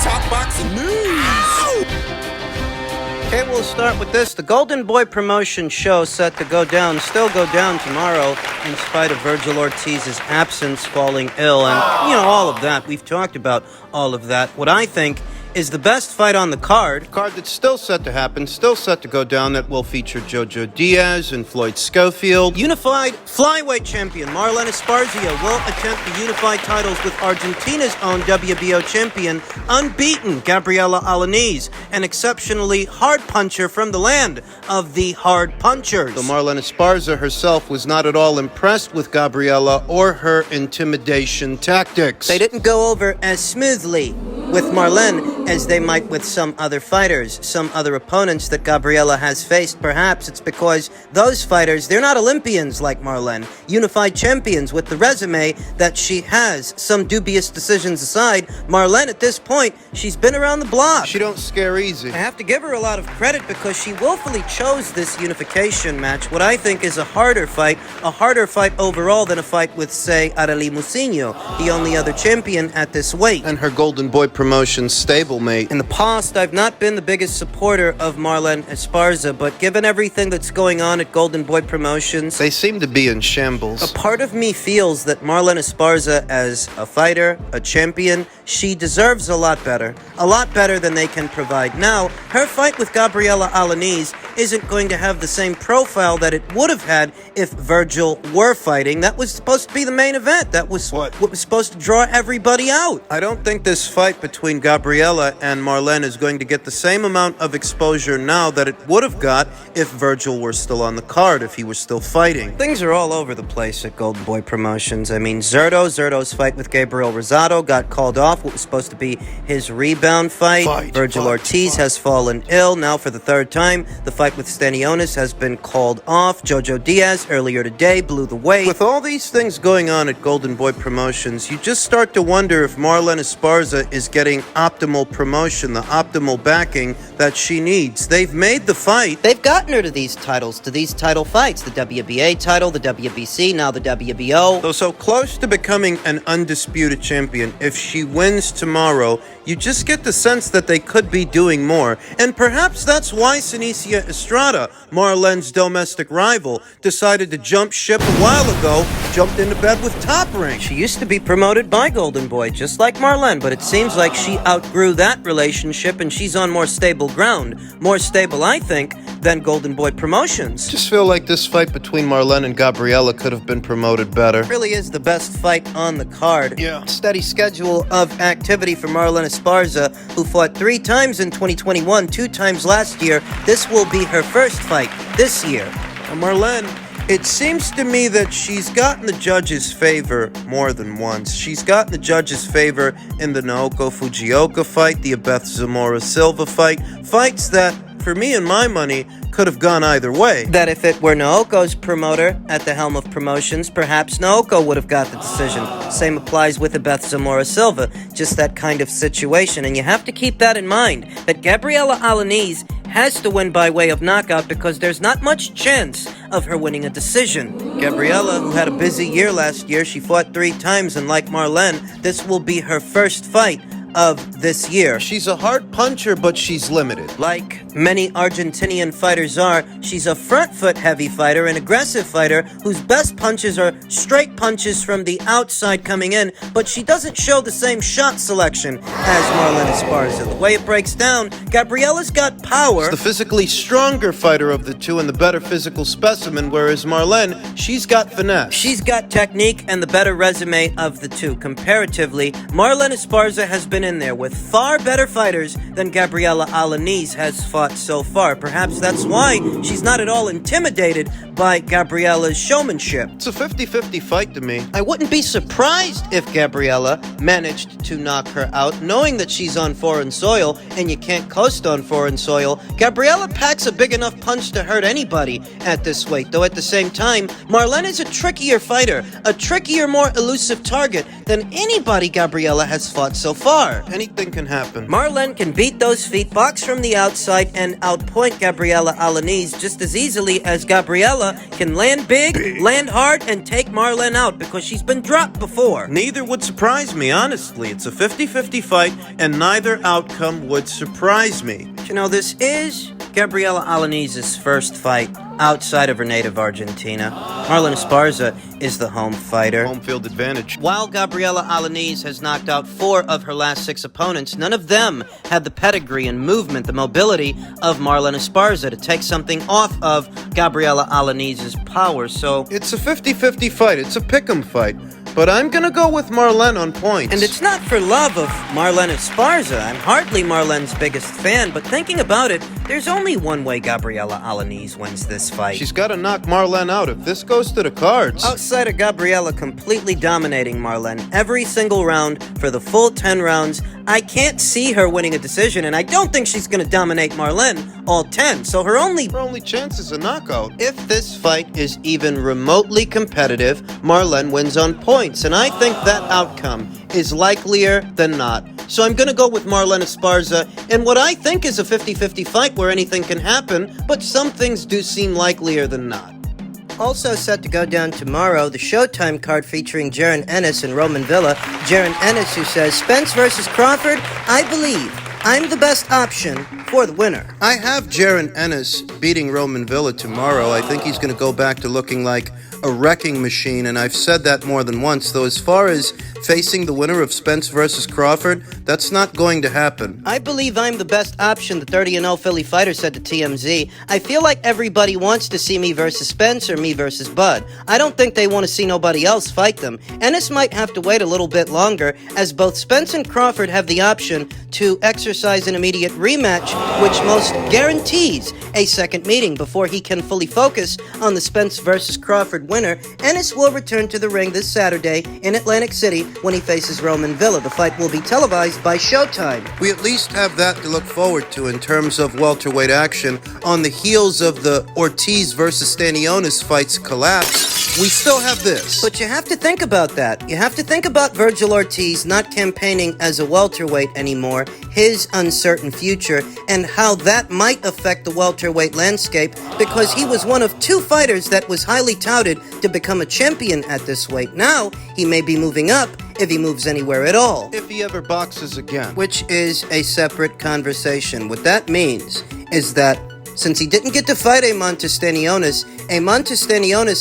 Talk boxing news. Okay, we'll start with this. The Golden Boy promotion show set to still go down tomorrow in spite of Vergil Ortiz's absence, falling ill, and, all of that. We've talked about all of that. What I think is the best fight on the card that's still set to happen, still set to go down, that will feature Jojo Diaz and Floyd Schofield. Unified flyweight champion Marlen Esparza will attempt the unified titles with Argentina's own WBO champion, unbeaten Gabriela Alaniz, an exceptionally hard puncher from the land of the hard punchers. Though Marlen Esparza herself was not at all impressed with Gabriela or her intimidation tactics. They didn't go over as smoothly with Marlen as they might with some other fighters, some other opponents that Gabriela has faced. Perhaps it's because those fighters, they're not Olympians like Marlen, unified champions with the resume that she has. Some dubious decisions aside, Marlen at this point, she's been around the block. She don't scare easy. I have to give her a lot of credit because she willfully chose this unification match, what I think is a harder fight overall than a fight with, say, Arely Musinho, the only other champion at this weight. And her Golden Boy promotion stablemate. In the past, I've not been the biggest supporter of Marlen Esparza, but given everything that's going on at Golden Boy Promotions, they seem to be in shambles. A part of me feels that Marlen Esparza, as a fighter, a champion, she deserves a lot better than they can provide. Now, her fight with Gabriela Alaniz isn't going to have the same profile that it would have had if Vergil were fighting. That was supposed to be the main event. That was what was supposed to draw everybody out. I don't think this fight between Gabriela and Marlen is going to get the same amount of exposure now that it would have got if Vergil were still on the card, if he were still fighting. Things are all over the place at Golden Boy Promotions. I mean, Zurdo's fight with Gabriel Rosado got called off, what was supposed to be his rebound fight. Vergil Ortiz has fallen ill now for the third time. The fight with Stanionis has been called off. Jojo Diaz earlier today blew the weight. With all these things going on at Golden Boy Promotions, you just start to wonder if Marlen Esparza is getting optimal promotion, the optimal backing that she needs. They've made the fight. They've gotten her to these titles, to these title fights. The WBA title, the WBC, now the WBO. Though so close to becoming an undisputed champion, if she wins tomorrow, you just get the sense that they could be doing more. And perhaps that's why Senicia Estrada, Marlen's domestic rival, decided to jump ship a while ago, jumped into bed with Top Rank. She used to be promoted by Golden Boy, just like Marlen, but it seems like she outgrew that relationship and she's on more stable ground. More stable, I think, than Golden Boy Promotions. Just feel like this fight between Marlen and Gabriela could have been promoted better. It really is the best fight on the card. Yeah. Steady schedule of activity for Marlen Esparza, who fought 3 times in 2021, 2 times last year. This will be her first fight this year. And Marlen, it seems to me that she's gotten the judges' favor more than once. She's gotten the judges' favor in the Naoko Fujioka fight, the Abeth Zamora Silva fight, fights that, for me and my money, could have gone either way. That if it were Naoko's promoter at the helm of promotions, perhaps Naoko would have got the decision. Same applies with Abeth Zamora Silva. Just that kind of situation. And you have to keep that in mind, that Gabriela Alaniz has to win by way of knockout because there's not much chance of her winning a decision. Gabriela, who had a busy year last year, she fought 3 times, and like Marlen, this will be her first fight of this year. She's a hard puncher, but she's limited. Like many Argentinian fighters are, she's a front foot heavy fighter, an aggressive fighter whose best punches are straight punches from the outside coming in, but she doesn't show the same shot selection as Marlen Esparza. The way it breaks down, Gabriela's got power. She's the physically stronger fighter of the two and the better physical specimen, whereas Marlen, she's got finesse. She's got technique and the better resume of the two. Comparatively, Marlen Esparza has been in there with far better fighters than Gabriela Alaniz has fought so far. Perhaps that's why she's not at all intimidated by Gabriela's showmanship. It's a 50-50 fight to me. I wouldn't be surprised if Gabriela managed to knock her out, knowing that she's on foreign soil and you can't coast on foreign soil. Gabriela packs a big enough punch to hurt anybody at this weight, though at the same time, Marlen is a trickier fighter, a trickier, more elusive target than anybody Gabriela has fought so far. Anything can happen. Marlen can beat those feet, box from the outside, and outpoint Gabriela Alaniz just as easily as Gabriela Villa can land big, land hard, and take Marlen out because she's been dropped before. Neither would surprise me, honestly. It's a 50-50 fight, and neither outcome would surprise me. You know, this is Gabriela Alaniz's first fight outside of her native Argentina. Marlen Esparza is the home fighter. Home field advantage. While Gabriela Alaniz has knocked out 4 of her last 6 opponents, none of them had the pedigree and movement, the mobility of Marlen Esparza to take something off of Gabriela Alaniz's power. So It's a 50-50 fight. It's a pick'em fight. But I'm gonna go with Marlen on points. And it's not for love of Marlen Esparza. I'm hardly Marlen's biggest fan, but thinking about it, there's only one way Gabriela Alaniz wins this fight. She's gotta knock Marlen out if this goes to the cards. Outside of Gabriela completely dominating Marlen every single round for the full 10 rounds, I can't see her winning a decision, and I don't think she's going to dominate Marlen all 10, so her only chance is a knockout. If this fight is even remotely competitive, Marlen wins on points, and I think that outcome is likelier than not. So I'm going to go with Marlen Esparza in what I think is a 50-50 fight where anything can happen, but some things do seem likelier than not. Also set to go down tomorrow, the Showtime card featuring Jaron Ennis and Roman Villa. Jaron Ennis, who says, Spence versus Crawford, I believe I'm the best option for the winner. I have Jaron Ennis beating Roman Villa tomorrow. I think he's going to go back to looking like a wrecking machine, and I've said that more than once, though as far as facing the winner of Spence versus Crawford, that's not going to happen. I believe I'm the best option, the 30-0 Philly fighter said to TMZ. I feel like everybody wants to see me versus Spence or me versus Bud. I don't think they want to see nobody else fight them. Ennis might have to wait a little bit longer, as both Spence and Crawford have the option to exercise an immediate rematch, which most guarantees a second meeting before he can fully focus on the Spence versus Crawford winner. Ennis will return to the ring this Saturday in Atlantic City when he faces Roman Villa. The fight will be televised by Showtime. We at least have that to look forward to in terms of welterweight action. On the heels of the Ortiz versus Stanionis fight's collapse, we still have this. But you have to think about that. You have to think about Virgil Ortiz not campaigning as a welterweight anymore, his uncertain future, and how that might affect the welterweight landscape, because he was one of 2 fighters that was highly touted to become a champion at this weight. Now, he may be moving up if he moves anywhere at all. If he ever boxes again. Which is a separate conversation. What that means is that since he didn't get to fight a Stanionis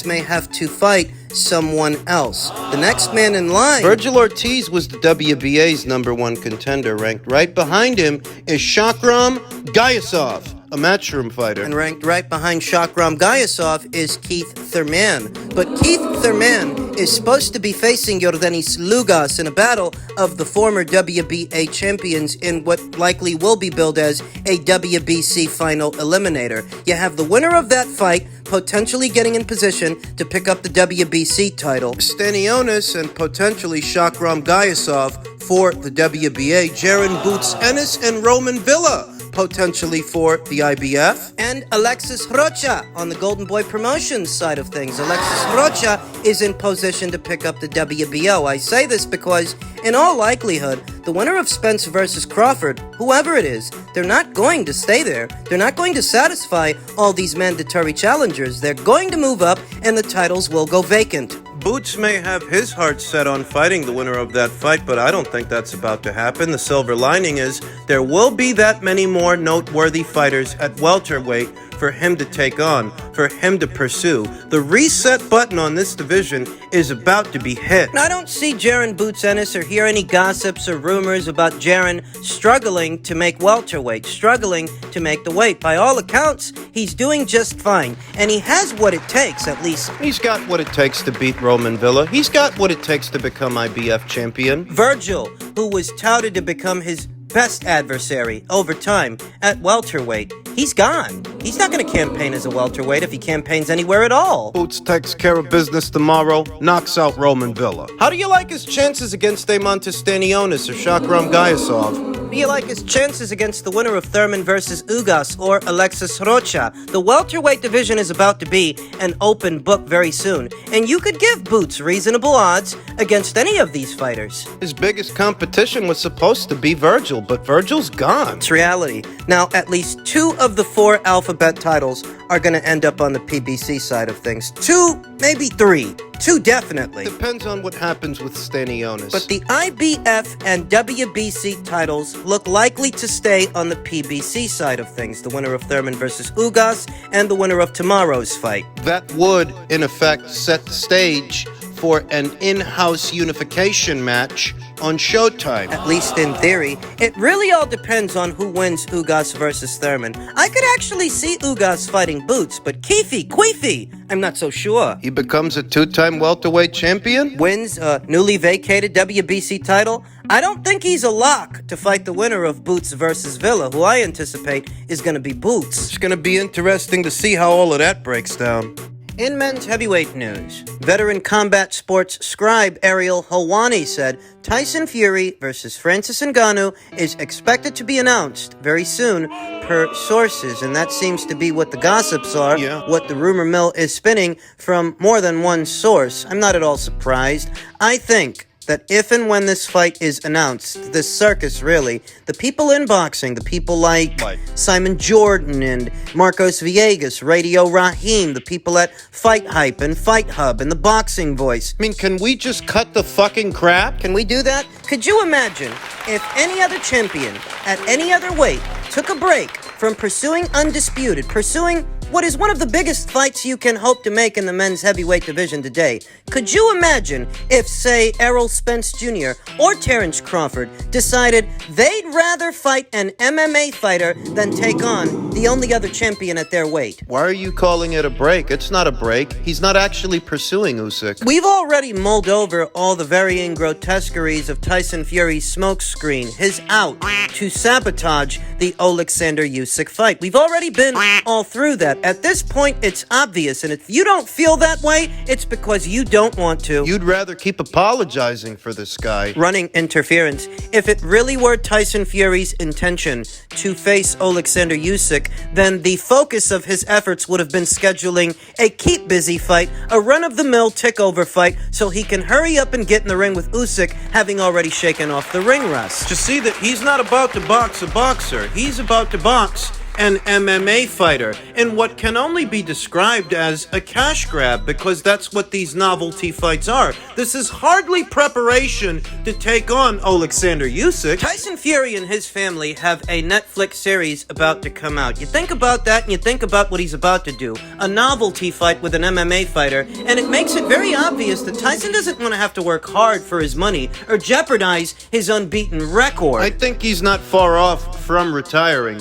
may have to fight someone else. The next man in line... Virgil Ortiz was the WBA's #1 contender. Ranked right behind him is Shakram Gayasov, a matchroom fighter. And ranked right behind Shakram Gayasov is Keith Thurman. But Keith Thurman is supposed to be facing Yordenis Lugas in a battle of the former WBA champions in what likely will be billed as a WBC final eliminator. You have the winner of that fight potentially getting in position to pick up the WBC title. Stanionis and potentially Shakram Gayasov for the WBA. Jaron Boots Ennis and Roman Villa potentially for the IBF. And Alexis Rocha on the Golden Boy Promotions side of things. Alexis Rocha is in position to pick up the WBO. I say this because, in all likelihood, the winner of Spence versus Crawford, whoever it is, they're not going to stay there. They're not going to satisfy all these mandatory challengers. They're going to move up, and the titles will go vacant. Boots may have his heart set on fighting the winner of that fight, but I don't think that's about to happen. The silver lining is there will be that many more noteworthy fighters at welterweight for him to take on, for him to pursue. The reset button on this division is about to be hit. I don't see Jaron Boots Ennis or hear any gossips or rumors about Jaron struggling to make welterweight, struggling to make the weight. By all accounts, he's doing just fine, and he has what it takes, at least. He's got what it takes to beat Roman Villa. He's got what it takes to become IBF champion. Virgil, who was touted to become his best adversary over time at welterweight, he's gone. He's not going to campaign as a welterweight if he campaigns anywhere at all. Boots takes care of business tomorrow, knocks out Roman Villa. How do you like his chances against Stanionis or Shakram Gayasov? do you like his chances against the winner of Thurman versus Ugas or Alexis Rocha? The welterweight division is about to be an open book very soon, and you could give Boots reasonable odds against any of these fighters. His biggest competition was supposed to be Virgil, but Virgil's gone. It's reality. Now, at least 2 of the 4 alphabet titles are going to end up on the PBC side of things. 2, maybe 3. 2 definitely. Depends on what happens with Stanionis. But the IBF and WBC titles look likely to stay on the PBC side of things. The winner of Thurman versus Ugas and the winner of tomorrow's fight. That would, in effect, set the stage for an in-house unification match on Showtime. At least in theory. It really all depends on who wins Ugas versus Thurman. I could actually see Ugas fighting Boots, but Queefy, I'm not so sure. He becomes a 2-time welterweight champion? Wins a newly vacated WBC title? I don't think he's a lock to fight the winner of Boots versus Villa, who I anticipate is going to be Boots. It's going to be interesting to see how all of that breaks down. In men's heavyweight news, veteran combat sports scribe Ariel Helwani said Tyson Fury versus Francis Ngannou is expected to be announced very soon per sources, and that seems to be what the gossips are, what the rumor mill is spinning from more than one source. I'm not at all surprised. I think that if and when this fight is announced, this circus really, the people in boxing, the people like Simon Jordan and Marcos Villegas, Radio Raheem, the people at Fight Hype and Fight Hub and the Boxing Voice. I mean, can we just cut the fucking crap? Can we do that? Could you imagine if any other champion at any other weight took a break from pursuing undisputed, pursuing what is one of the biggest fights you can hope to make in the men's heavyweight division today? Could you imagine if, say, Errol Spence Jr. or Terrence Crawford decided they'd rather fight an MMA fighter than take on the only other champion at their weight? Why are you calling it a break? It's not a break. He's not actually pursuing Usyk. We've already mulled over all the varying grotesqueries of Tyson Fury's smokescreen, his out to sabotage the Alexander Usyk fight. We've already been all through that. At this point, it's obvious, and if you don't feel that way, it's because you don't want to. You'd rather keep apologizing for this guy. Running interference. If it really were Tyson Fury's intention to face Alexander Usyk, then the focus of his efforts would have been scheduling a keep busy fight, a run-of-the-mill tick-over fight, so he can hurry up and get in the ring with Usyk, having already shaken off the ring rust. To see that he's not about to box a boxer, he's about to box an MMA fighter in what can only be described as a cash grab, because that's what these novelty fights are. This is hardly preparation to take on Alexander Usyk. Tyson Fury and his family have a Netflix series about to come out. You think about that and you think about what he's about to do. A novelty fight with an MMA fighter, and it makes it very obvious that Tyson doesn't want to have to work hard for his money or jeopardize his unbeaten record. I think he's not far off from retiring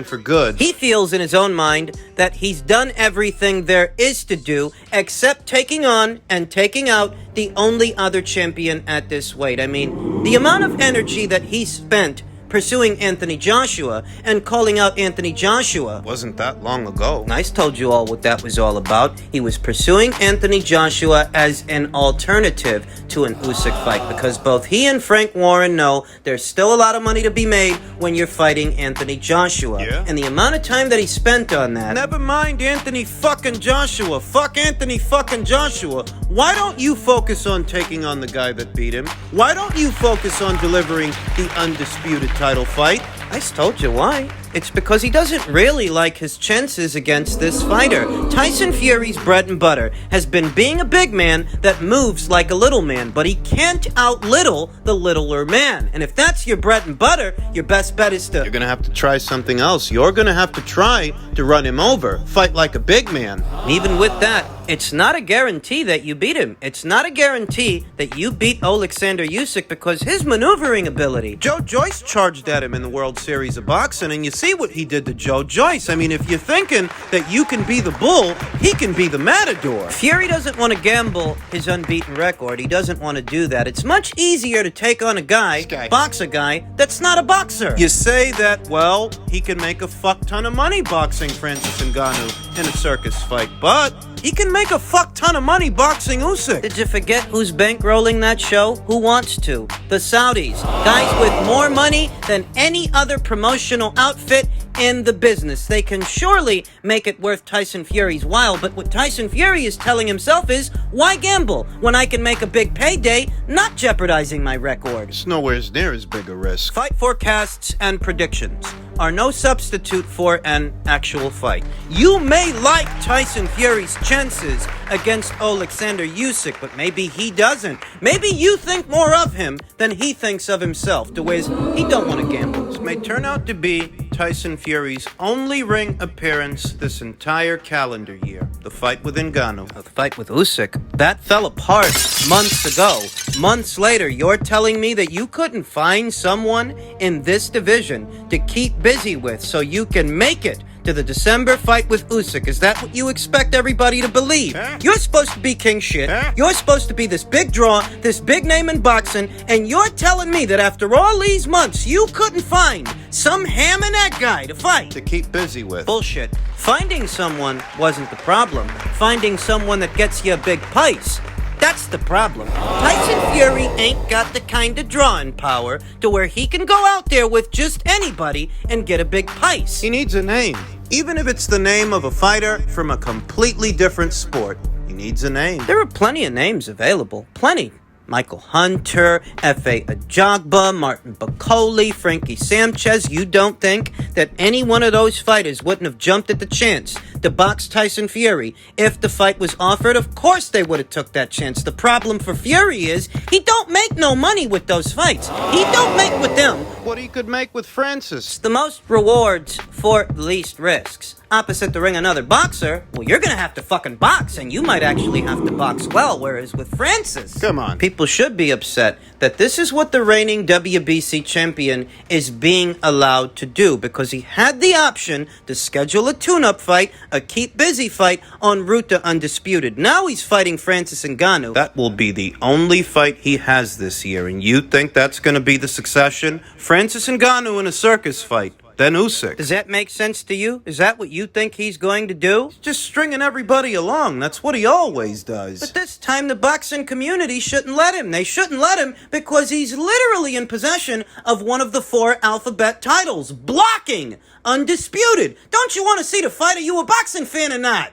for good. He feels in his own mind that he's done everything there is to do except taking on and taking out the only other champion at this weight. I mean, the amount of energy that he spent pursuing Anthony Joshua and calling out Anthony Joshua Wasn't that long ago. I told you all what that was all about. He was pursuing Anthony Joshua as an alternative to an Usyk fight, because both he and Frank Warren know there's still a lot of money to be made when you're fighting Anthony Joshua. Yeah. And the amount of time that he spent on that. Never mind Anthony fucking Joshua. Fuck Anthony fucking Joshua. Why don't you focus on taking on the guy that beat him? Why don't you focus on delivering the undisputed title fight? I told you why. It's because he doesn't really like his chances against this fighter. Tyson Fury's bread and butter has been being a big man that moves like a little man, but he can't out-little the littler man. And if that's your bread and butter, your best bet is to... You're gonna have to try something else. You're gonna have to try to run him over. Fight like a big man. And even with that, it's not a guarantee that you beat him. It's not a guarantee that you beat Alexander Usyk, because his maneuvering ability... Joe Joyce charged at him in the World Series of Boxing, and you see what he did to Joe Joyce. I mean, if you're thinking that you can be the bull, he can be the matador. Fury doesn't want to gamble his unbeaten record. He doesn't want to do that. It's much easier to take on a guy, box a guy, that's not a boxer. You say that, well, he can make a fuck ton of money boxing Francis Ngannou. in a circus fight, but he can make a fuck ton of money boxing Usyk. Did you forget who's bankrolling that show? Who wants to? The Saudis. Guys with more money than any other promotional outfit in the business. They can surely make it worth Tyson Fury's while, but what Tyson Fury is telling himself is, why gamble when I can make a big payday, not jeopardizing my record? It's nowhere near as big a risk. Fight forecasts and predictions are no substitute for an actual fight. You may like Tyson Fury's chances against Alexander Usyk, but maybe he doesn't. Maybe you think more of him than he thinks of himself, to where he don't want to gamble. This may turn out to be Tyson Fury's only ring appearance this entire calendar year. The fight with Ngannou. The fight with Usyk, that fell apart months ago. Months later, you're telling me that you couldn't find someone in this division to keep busy with so you can make it to the December fight with Usyk. Is that what you expect everybody to believe? You're supposed to be king shit. You're supposed to be this big draw, this big name in boxing, and you're telling me that after all these months, you couldn't find some ham and egg guy to fight. To keep busy with. Bullshit. Finding someone wasn't the problem. Finding someone that gets you a big price, that's the problem. Tyson Fury ain't got the kind of drawing power to where he can go out there with just anybody and get a big price. He needs a name. Even if it's the name of a fighter from a completely different sport, he needs a name. There are plenty of names available. Plenty. Michael Hunter, F.A. Ajagba, Martin Bakole, Frankie Sanchez. You don't think that any one of those fighters wouldn't have jumped at the chance to box Tyson Fury if the fight was offered? Of course they would have took that chance. The problem for Fury is he don't make no money with those fights. He don't make with them what he could make with Francis. the most rewards for the least risks. Opposite the ring, another boxer, well, you're gonna have to fucking box, and you might actually have to box well, whereas with Francis, Come on. people should be upset that this is what the reigning WBC champion is being allowed to do, because he had the option to schedule a tune-up fight, a keep busy fight, en route to undisputed. Now he's fighting Francis Ngannou. That will be the only fight he has this year, and you think that's going to be the succession? Francis Ngannou in a circus fight, then Usyk. Does that make sense to you? Is that what you think he's going to do? Just stringing everybody along. That's what he always does. But this time the boxing community shouldn't let him. They shouldn't let him because he's literally in possession of one of the 4 alphabet titles. Blocking. Undisputed. Don't you want to see the fight? Are you a boxing fan or not?